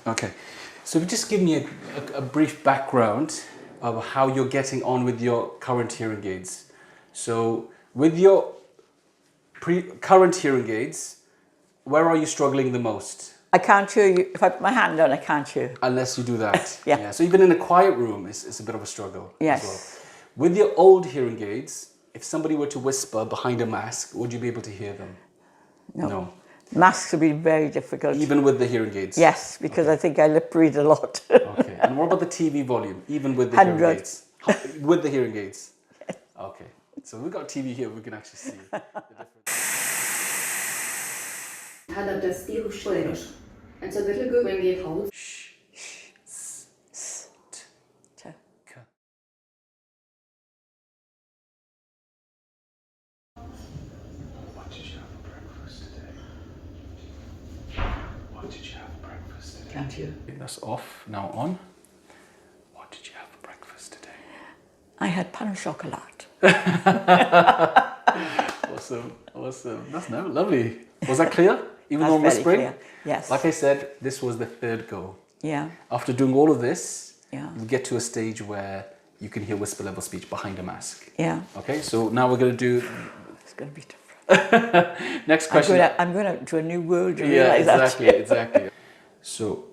Okay, so just give me a brief background of how you're getting on with your current hearing aids. So with your current hearing aids, where are you struggling the most? I can't hear you. If I put my hand on, I can't hear. Unless you do that. Yeah. So even in a quiet room, it's a bit of a struggle Yes. as well. With your old hearing aids, if somebody were to whisper behind a mask, would you be able to hear them? No. Masks would be very difficult. Even with the hearing aids? Yes, because I think I lip read a lot. Okay. And what about the TV volume, even with the hearing aids? With the hearing aids? Okay. So we've got TV here, we can actually see the difference. Had das die Steuerung. And so little good when they hold. What did you have for breakfast today? What did you have for breakfast today? Can't hear. That's off, now on. What did you have for breakfast today? I had pain au chocolat. Awesome. That's lovely. Was that clear? Even though I'm whispering? Clear. Yes. Like I said, this was the third go. Yeah. After doing all of this, you get to a stage where you can hear whisper level speech behind a mask. Yeah. Okay, so now we're going to do... It's going to be different. Next question. I'm going to a new world. Yeah, exactly. So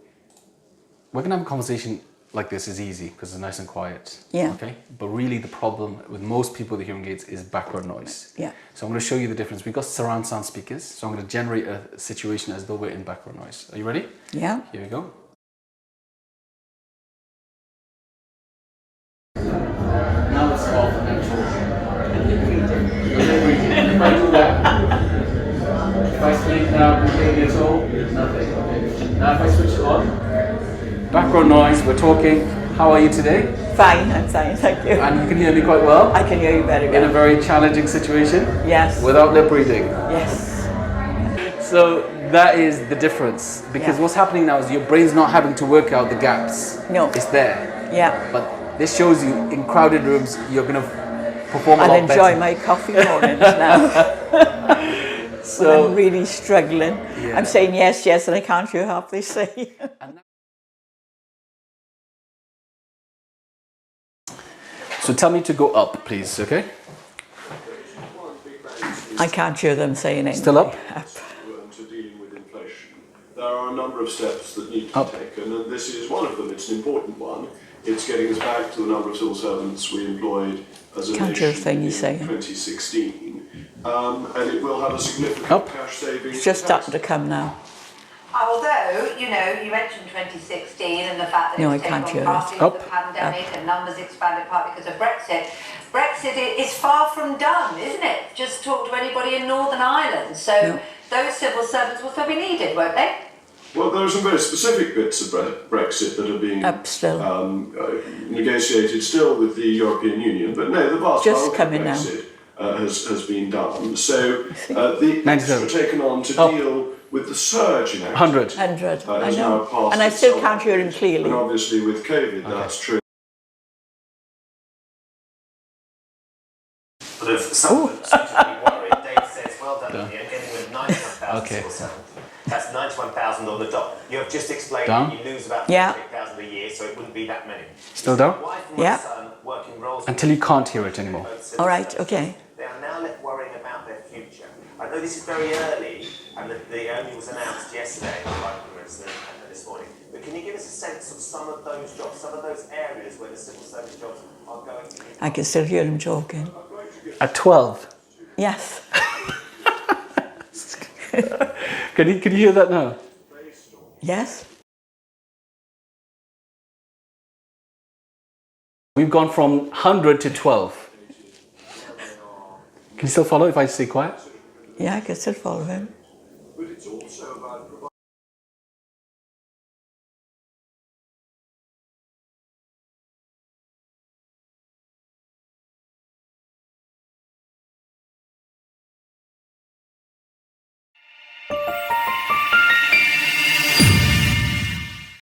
we're going to have a conversation like this is easy because it's nice and quiet. Yeah. Okay. But really the problem with most people with hearing aids is background noise. Yeah. So I'm going to show you the difference. We've got surround sound speakers. So I'm going to generate a situation as though we're in background noise. Are you ready? Yeah. Here we go. Now it's off and if I do that, if I speak now completely at all, nothing. Okay. Now if I switch it on, background noise, we're talking. How are you today? Fine, I'm fine, thank you. And you can hear me quite well? I can hear you very well. In a very challenging situation? Yes. Without lip reading? Yes. So that is the difference. Because what's happening now is your brain's not having to work out the gaps. No. It's there. Yeah. But this shows you in crowded rooms, you're going to perform a lot better. I'll enjoy my coffee mornings now. So when I'm really struggling. Yeah. I'm saying yes, and I can't hear half they say. So tell me to go up, please, okay? I can't hear them saying anything. Still up? To dealing with inflation. There are a number of steps that need to be taken, and this is one of them. It's an important one. It's getting us back to the number of civil servants we employed as a nation in 2016. And it will have a significant cash savings. It's just starting to come now. Although, you mentioned 2016 and the fact that it's taken partly because of the pandemic and numbers expanded partly because of Brexit. Brexit is far from done, isn't it? Just talk to anybody in Northern Ireland. So those civil servants will still be needed, won't they? Well, there are some very specific bits of Brexit that are being negotiated still with the European Union, but no, the vast bulk of Brexit has been done. So the extra taken on to deal with the surge in activity. 100. I know. And I still can't hear him clearly. And obviously with COVID, that's true. But if someone seems to be worried, Dave says, well done, you're getting with 91,000 civil servants. That's 91,000 on the dot. You have just explained that you lose about 38,000 a year, so it wouldn't be that many. Still down? Until you can't hear it anymore. All right, okay. They are now left worrying about their future. I know this is very early, and the only was announced yesterday by the President and this morning. But can you give us a sense of some of those jobs, some of those areas where the civil service jobs are going to be? I can still hear him talking. At 12? Yes. Can you hear that now? Yes. We've gone from 100 to 12. Can you still follow if I stay quiet? Yeah, I can still follow him.